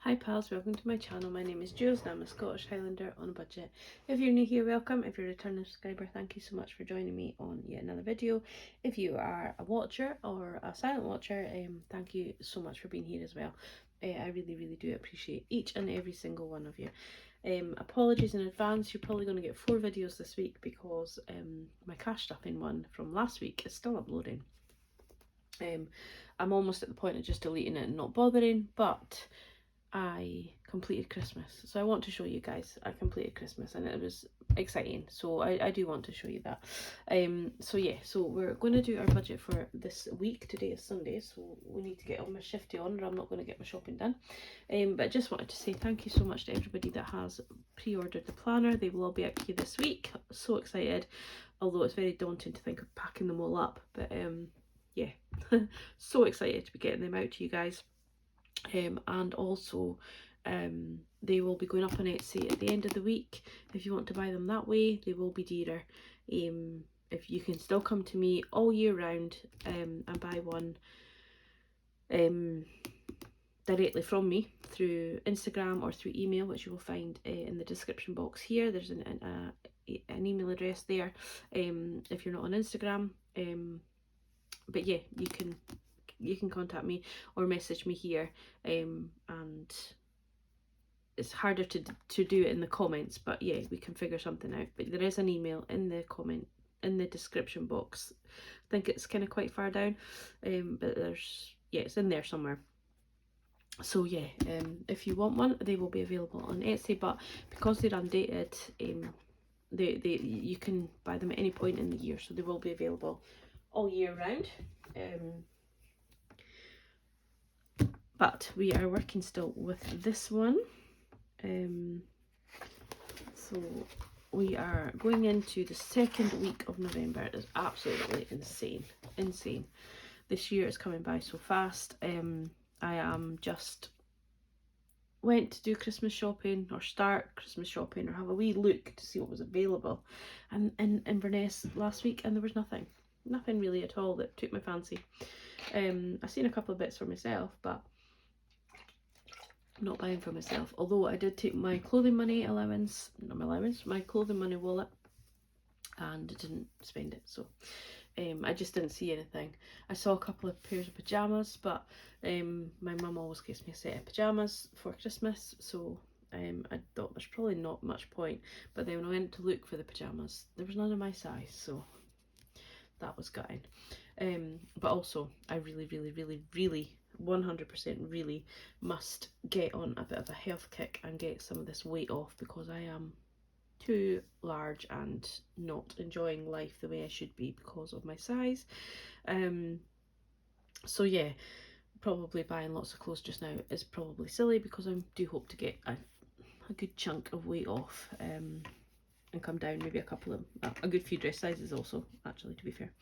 Hi pals, welcome to my channel. My name is Julz and I'm a Scottish Highlander on a budget. If you're new here, welcome. If you're a returning subscriber, thank you so much for joining me on yet another video. If you are a watcher or a silent watcher, thank you so much for being here as well. I really do appreciate each and every single one of you. Apologies in advance, you're probably going to get 4 videos this week because my cash stuffing one from last week is still uploading. I'm almost at the point of just deleting it and not bothering, but I completed Christmas, so I want to show you guys I completed Christmas and it was exciting, so I do want to show you that. So yeah, so we're going to do our budget for this week. Today is Sunday, so we need to get all my shifty on or I'm not going to get my shopping done. But I just wanted to say thank you so much to everybody that has pre-ordered the planner. They will all be out to you this week. So excited, although it's very daunting to think of packing them all up, but yeah, so excited to be getting them out to you guys. And also they will be going up on Etsy at the end of the week. If you want to buy them that way, they will be dearer. If you can still come to me all year round and buy one directly from me through Instagram or through email, which you will find in the description box here. There's an email address there if you're not on Instagram. But yeah, you can contact me or message me here, and it's harder to do it in the comments, but yeah, we can figure something out. But there is an email in the description box. I think it's kind of quite far down, but it's in there somewhere. So yeah, if you want one, they will be available on Etsy, but because they're undated, you can buy them at any point in the year, so they will be available all year round. But we are working still with this one. So we are going into the second week of November. It is absolutely insane. This year is coming by so fast. I am just went to do Christmas shopping or start Christmas shopping or have a wee look to see what was available and in Inverness last week, and there was nothing really at all that took my fancy. I've seen a couple of bits for myself, but not buying for myself, although I did take my clothing money allowance, my clothing money wallet, and didn't spend it, so I just didn't see anything. I saw a couple of pairs of pyjamas, but my mum always gives me a set of pyjamas for Christmas, so I thought there's probably not much point, but then when I went to look for the pyjamas, there was none of my size, so that was gutting. But also I really 100% really must get on a bit of a health kick and get some of this weight off, because I am too large and not enjoying life the way I should be because of my size. So yeah, probably buying lots of clothes just now is probably silly, because I do hope to get a good chunk of weight off and come down maybe a good few dress sizes also, actually, to be fair.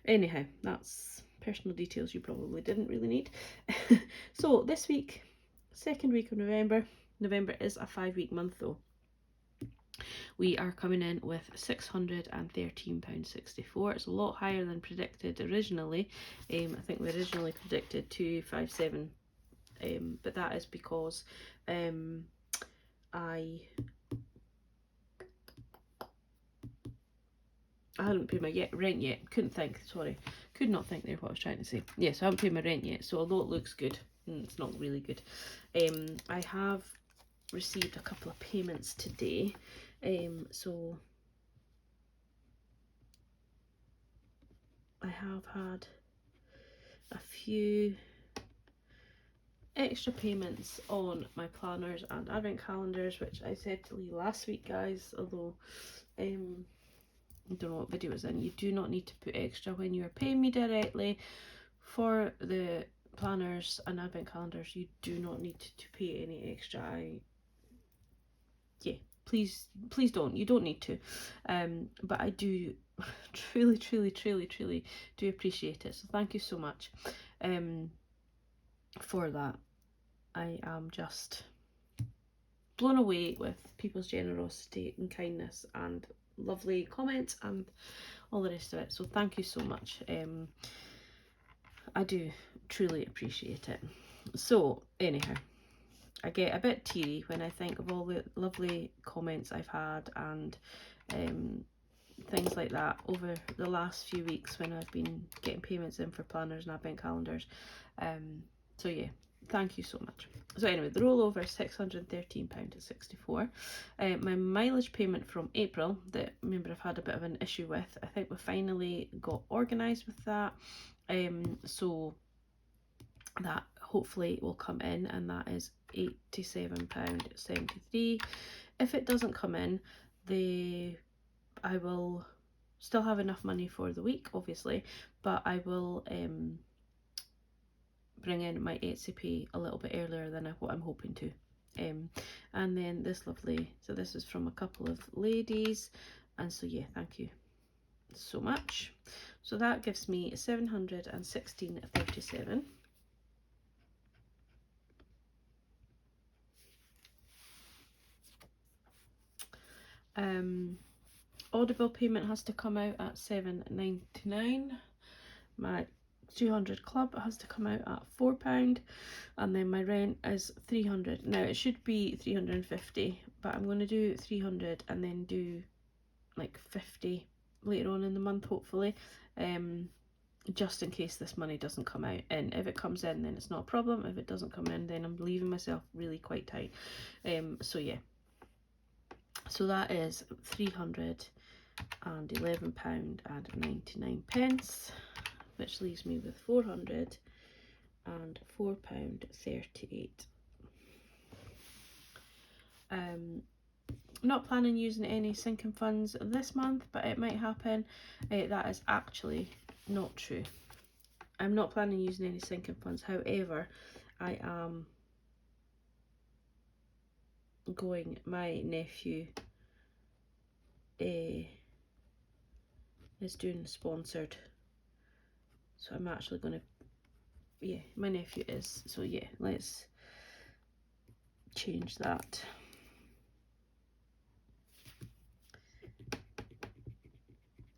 Anyhow, that's personal details you probably didn't really need. So this week, second week of November. November is a 5-week month though. We are coming in with £613.64. It's a lot higher than predicted originally. I think we originally predicted 257, but that is because I hadn't paid my rent yet. Could not think there what I was trying to say. Yes, I haven't paid my rent yet, so although it looks good, it's not really good. I have received a couple of payments today, so I have had a few extra payments on my planners and advent calendars, which I said to Lee last week, guys, although I don't know what video it's in. You do not need to put extra when you are paying me directly for the planners and advent calendars. You do not need to pay any extra. Please don't. You don't need to. But I do truly do appreciate it. So thank you so much for that. I am just blown away with people's generosity and kindness and lovely comments and all the rest of it. So thank you so much. I do truly appreciate it. So anyhow, I get a bit teary when I think of all the lovely comments I've had and things like that over the last few weeks when I've been getting payments in for planners and advent calendars. So yeah, thank you so much. So anyway, the rollover is £613.64. My mileage payment from April, that remember I've had a bit of an issue with, I think we finally got organised with that. So that hopefully will come in, and that is £87.73. If it doesn't come in, I will still have enough money for the week, obviously, but I will bring in my HCP a little bit earlier than what I'm hoping to. And then this lovely, so this is from a couple of ladies, and so yeah, thank you so much. So that gives me £716.37. Audible payment has to come out at £7.99. My 200 club has to come out at £4, and then my rent is £300. Now it should be £350, but I'm going to do £300 and then do like £50 later on in the month, hopefully, just in case this money doesn't come out. And if it comes in, then it's not a problem. If it doesn't come in, then I'm leaving myself really quite tight. So yeah, so that is £311.99, which leaves me with £404.38. Not planning using any sinking funds this month, but it might happen. That is actually not true. I'm not planning using any sinking funds. However, I am going, my nephew is doing sponsored, so I'm actually going to, yeah, my nephew is, so yeah, let's change that.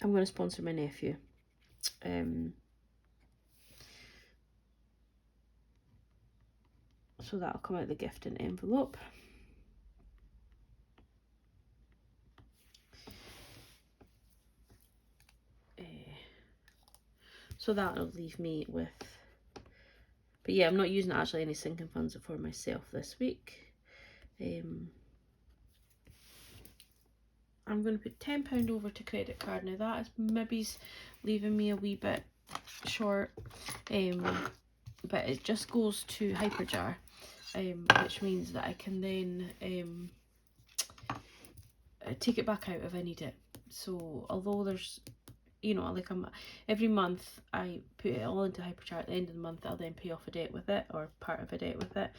I'm going to sponsor my nephew. So that'll come out of the gifting envelope. So that'll leave me with, but yeah, I'm not using actually any sinking funds for myself this week. I'm going to put £10 over to credit card. Now that is maybe leaving me a wee bit short, but it just goes to Hyperjar, which means that I can then take it back out if I need it. So although there's, you know, like every month I put it all into Hyperchart. At the end of the month I'll then pay off a debt with it, or part of a debt with it.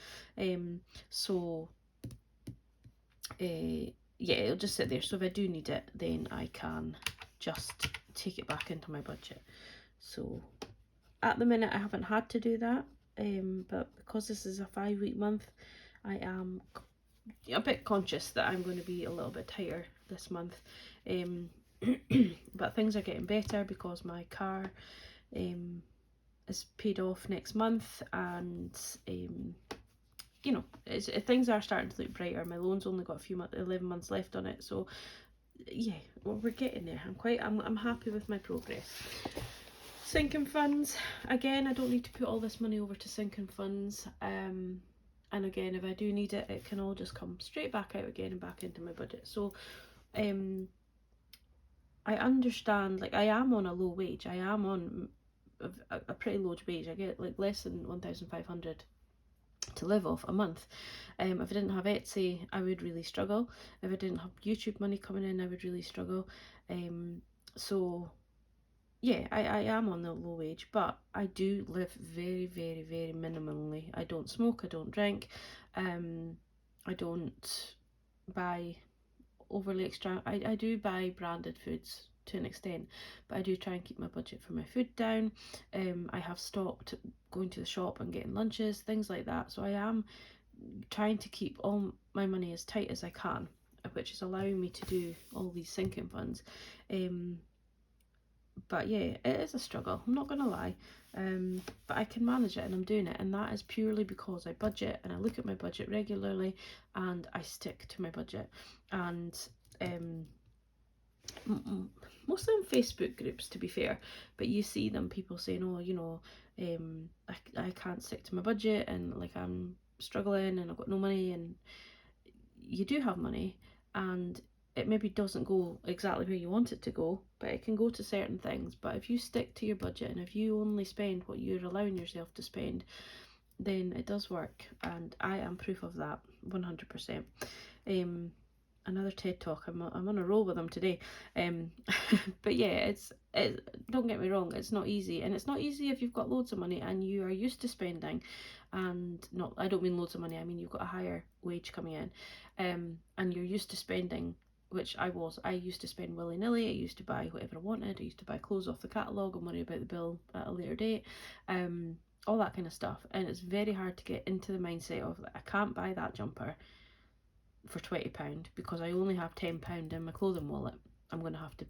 Yeah, it'll just sit there. So if I do need it, then I can just take it back into my budget. So at the minute I haven't had to do that, but because this is a 5-week month, I am a bit conscious that I'm going to be a little bit tighter this month. But things are getting better because my car is paid off next month, and you know, things are starting to look brighter. My loan's only got 11 months left on it, so yeah, well, we're getting there. I'm happy with my progress. Sinking funds, again, I don't need to put all this money over to sinking funds, and again, if I do need it, it can all just come straight back out again and back into my budget. So I understand, like, I am on a low wage. I am on a pretty low wage. I get like less than 1,500 to live off a month. If I didn't have Etsy, I would really struggle. If I didn't have YouTube money coming in, I would really struggle. So yeah, I am on the low wage, but I do live very, very, very minimally. I don't smoke, I don't drink, I don't buy overly extra. I do buy branded foods to an extent, but I do try and keep my budget for my food down. I have stopped going to the shop and getting lunches, things like that. So I am trying to keep all my money as tight as I can, which is allowing me to do all these sinking funds. But yeah, it is a struggle, I'm not gonna lie. but I can manage it and I'm doing it, and that is purely because I budget and I look at my budget regularly and I stick to my budget. And mostly on Facebook groups, to be fair, but you see them, people saying, oh, you know, I can't stick to my budget, and like I'm struggling and I've got no money. And you do have money, and it maybe doesn't go exactly where you want it to go, but it can go to certain things. But if you stick to your budget and if you only spend what you're allowing yourself to spend, then it does work, and I am proof of that 100%. Another TED talk, I'm on a roll with them today. But yeah, don't get me wrong, it's not easy, and it's not easy if you've got loads of money and you are used to spending. And not, I don't mean loads of money, I mean you've got a higher wage coming in, and you're used to spending, which I used to spend willy-nilly. I used to buy whatever I wanted. I used to buy clothes off the catalogue and worry about the bill at a later date, all that kind of stuff. And it's very hard to get into the mindset of, I can't buy that jumper for £20 because I only have £10 in my clothing wallet. I'm going to have to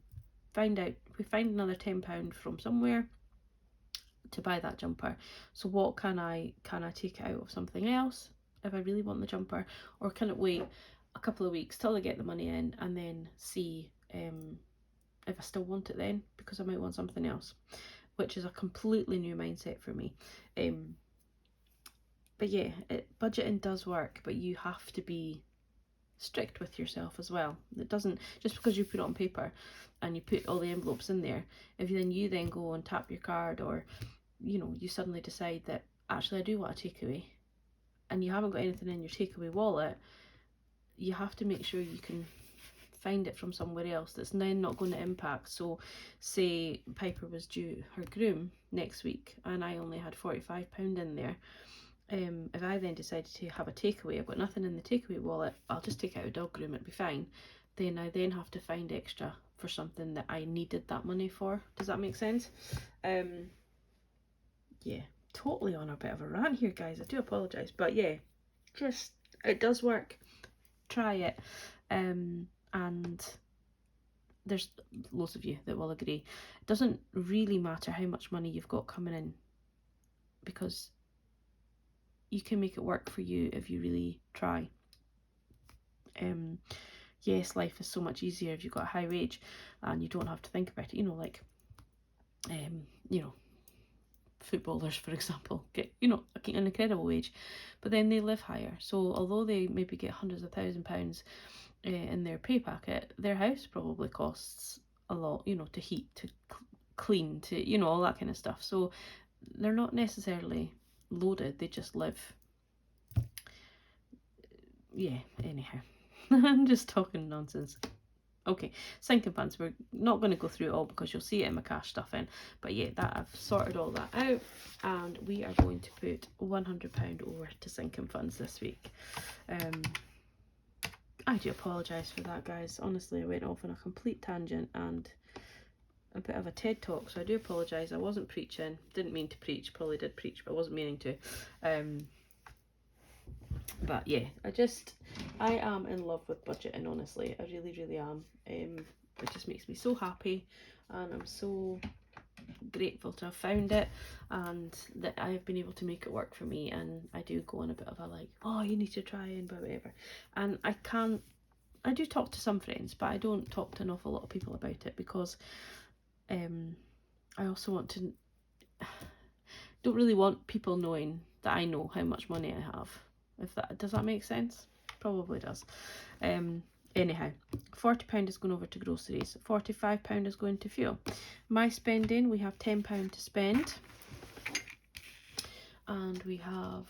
find another £10 from somewhere to buy that jumper. So what can I take it out of something else if I really want the jumper, or can it wait a couple of weeks till I get the money in and then see if I still want it then, because I might want something else, which is a completely new mindset for me. But yeah, budgeting does work, but you have to be strict with yourself as well. It doesn't, just because you put it on paper and you put all the envelopes in there, if you then go and tap your card, or you know, you suddenly decide that actually I do want a takeaway, and you haven't got anything in your takeaway wallet, you have to make sure you can find it from somewhere else that's then not going to impact. So say Piper was due her groom next week and I only had £45 in there. If I then decided to have a takeaway, I've got nothing in the takeaway wallet, I'll just take out a dog groom, it'd be fine. Then I then have to find extra for something that I needed that money for. Does that make sense? Yeah, totally on a bit of a rant here, guys. I do apologise, but yeah, just, it does work. Try it. And there's loads of you that will agree. It doesn't really matter how much money you've got coming in, because you can make it work for you if you really try. Yes, life is so much easier if you've got a high wage and you don't have to think about it. You know, like, you know, footballers, for example, get, you know, an incredible wage, but then they live higher. So although they maybe get hundreds of £1,000s in their pay packet, their house probably costs a lot, you know, to heat, to clean, to, you know, all that kind of stuff. So they're not necessarily loaded, they just live. Yeah, anyhow. I'm just talking nonsense. Okay, sinking funds, we're not going to go through it all because you'll see it in my cash stuff in, but yeah, that I've sorted all that out, and we are going to put £100 over to sinking funds this week. I do apologise for that, guys. Honestly, I went off on a complete tangent and a bit of a TED talk, so I do apologise. I wasn't preaching, didn't mean to preach, probably did preach, but I wasn't meaning to. But yeah, I am in love with budgeting, honestly. I really, really am. It just makes me so happy, and I'm so grateful to have found it, and that I have been able to make it work for me. And I do go on a bit of a like, oh, you need to try and whatever. And I do talk to some friends, but I don't talk to an awful lot of people about it, because I also don't really want people knowing that I know how much money I have. Does that make sense? Probably does. Anyhow, £40 is going over to groceries, £45 is going to fuel. My spending, we have £10 to spend, and we have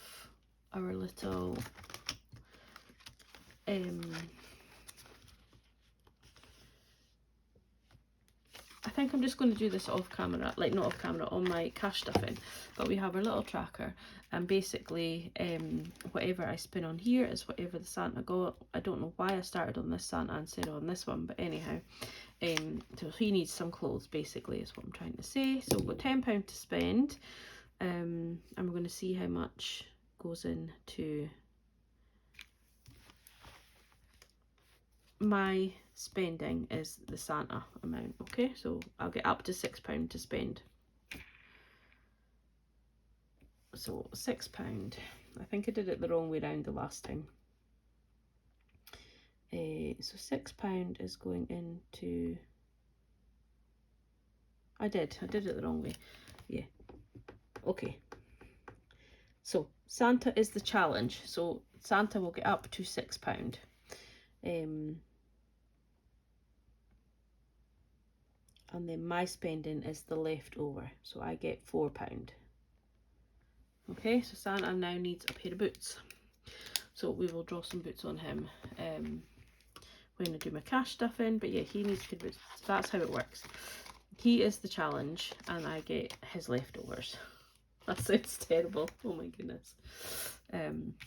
our little I think I'm just going to do this off camera, like not off camera, on my cash stuffing, but we have our little tracker, and basically whatever I spend on here is whatever the Santa got. I don't know why I started on this Santa instead of on this one, but anyhow, so he needs some clothes, basically, is what I'm trying to say. So we've got £10 to spend, and we're going to see how much goes into my spending is the Santa amount. Okay, so I'll get up to £6 to spend. So £6. I think I did it the wrong way round the last time. So £6 is going into... I did it the wrong way. Yeah. Okay. So Santa is the challenge. So Santa will get up to £6. And then my spending is the leftover. So I get £4. Okay, so Santa now needs a pair of boots. So we will draw some boots on him when I do my cash stuff in. But yeah, he needs a pair of boots. So that's how it works. He is the challenge and I get his leftovers. That sounds terrible. Oh my goodness.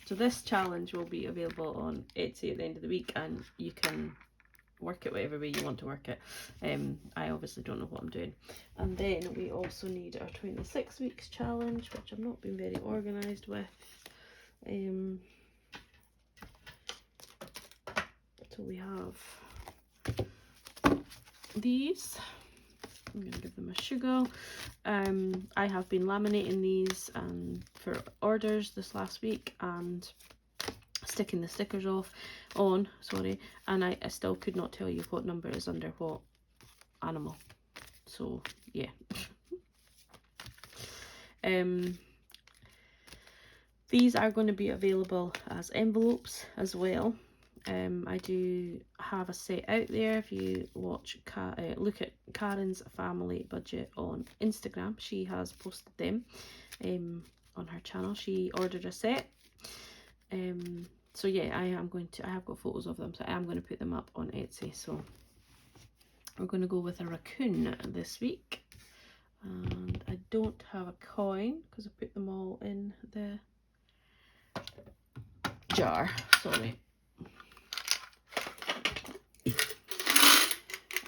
So this challenge will be available on Etsy at the end of the week, and you can work it whatever way you want to work it. I obviously don't know what I'm doing. And then we also need our 26 weeks challenge, which I've not been very organised with. So we have these. I'm going to give them a shoe. I have been laminating these for orders this last week and sticking the stickers on, and I still could not tell you what number is under what animal. So yeah. These are going to be available as envelopes as well. I do have a set out there. If you watch look at Karen's Family Budget on Instagram, she has posted them on her channel. She ordered a set. So yeah, I have got photos of them, so I am going to put them up on Etsy. So we're going to go with a raccoon this week, and I don't have a coin because I put them all in the jar. Sorry.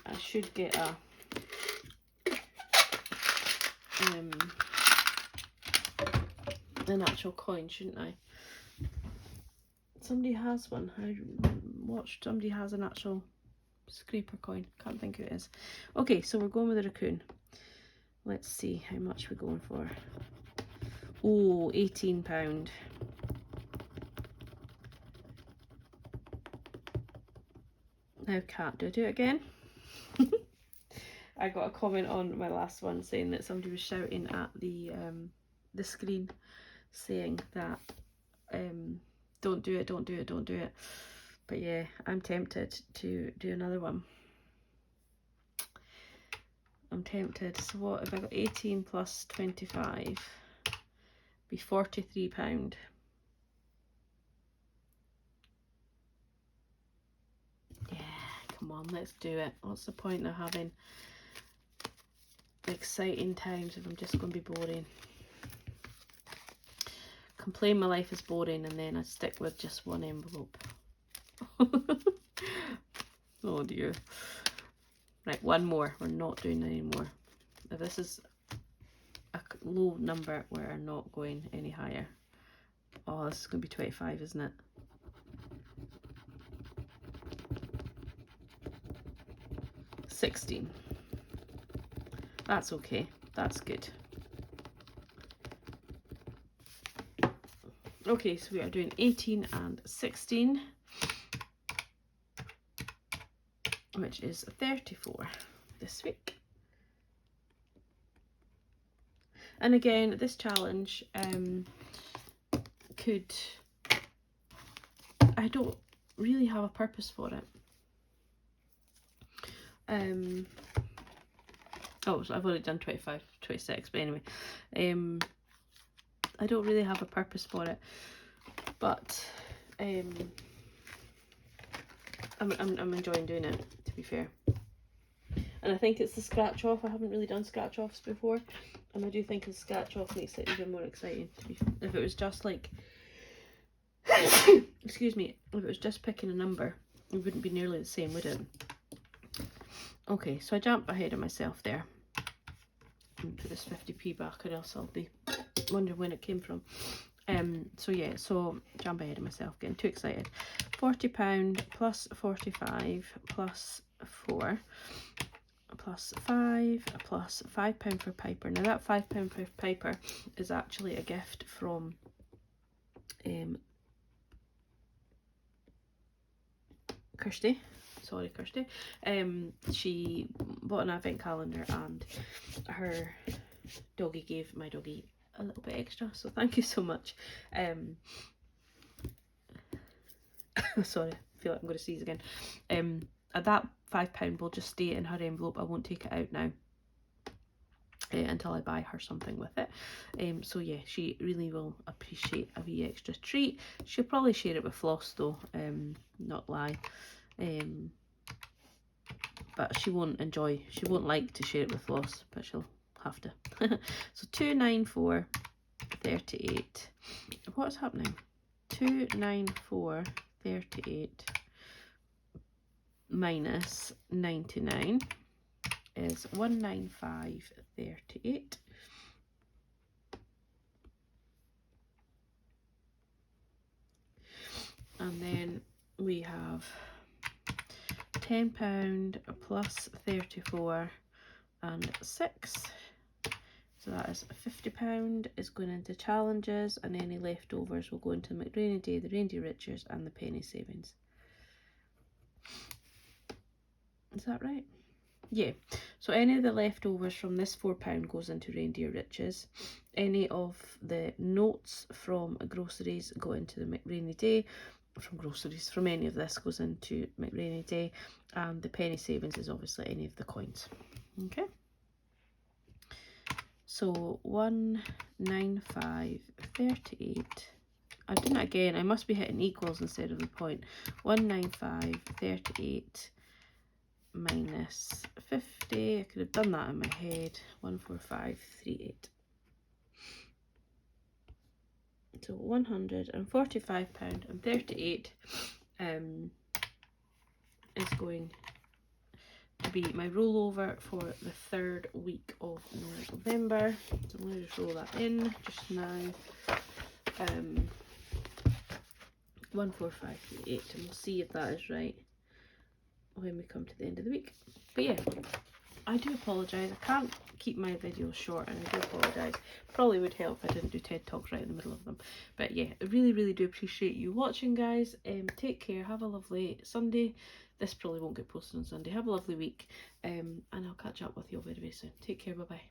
I should get an actual coin, shouldn't I? Somebody has one. I watched somebody has an actual scraper coin. Can't think who it is. Okay, so we're going with a raccoon. Let's see how much we're going for. Oh, £18. Now cat, do I do it again? I got a comment on my last one saying that somebody was shouting at the screen saying that don't do it, don't do it, don't do it. But yeah, I'm tempted to do another one. I'm tempted. So what if I got 18 plus 25? Be £43. Yeah, come on, let's do it. What's the point of having exciting times if I'm just going to be boring? Complain my life is boring and then I stick with just one envelope. Oh dear. Right, one more. We're not doing any more. If this is a low number, we're not going any higher. Oh, this is going to be 25, isn't it? $16. That's okay. That's good. Okay, so we are doing 18 and 16, which is 34 this week. And again, this challenge I don't really have a purpose for it. Oh, so I've already done 25, 26, but anyway, I don't really have a purpose for it, but I'm enjoying doing it, to be fair. And I think it's the scratch off. I haven't really done scratch offs before, and I do think the scratch off makes it even more exciting. If it was just like, excuse me, if it was just picking a number, it wouldn't be nearly the same, would it? Okay, so I jumped ahead of myself there. And put this 50p back, or else I'll be wondering when it came from. So yeah, so jump ahead of myself, getting too excited. £40 plus 45 plus 4. plus 5 plus £5 for Piper. Now that £5 for Piper is actually a gift from Kirsty. Sorry, Kirsty. She bought an advent calendar and her doggie gave my doggie a little bit extra, so thank you so much. Sorry, I feel like I'm going to sneeze again. That £5 will just stay in her envelope. I won't take it out now until I buy her something with it. So yeah, she really will appreciate a wee extra treat. She'll probably share it with Floss though, not lie. But she won't like to share it with Floss, but she'll have to. So 294.38. What's happening? 294.38 minus 99 is 195.38. And then we have £10 plus 34 and 6. So that is £50 is going into challenges, and any leftovers will go into McRainy Day, the Reindeer Riches and the penny savings. Is that right? Yeah. So any of the leftovers from this £4 goes into Reindeer Riches. Any of the notes from groceries go into the McRainy Day. From any of this goes into McRainy Day, and the penny savings is obviously any of the coins. Okay. So 195.38. I've done it again. I must be hitting equals instead of the point. 195.38 minus 50. I could have done that in my head. 145.38. So £145.38 is going to be my rollover for the 3rd week of November. So I'm going to just roll that in just now. 145.38, and we'll see if that is right when we come to the end of the week. But yeah, I do apologise. I can't keep my videos short, and I do apologise. Probably would help if I didn't do TED Talks right in the middle of them. But yeah, I really do appreciate you watching, guys. Take care. Have a lovely Sunday. This probably won't get posted on Sunday. Have a lovely week, and I'll catch up with you all very soon. Take care. Bye bye.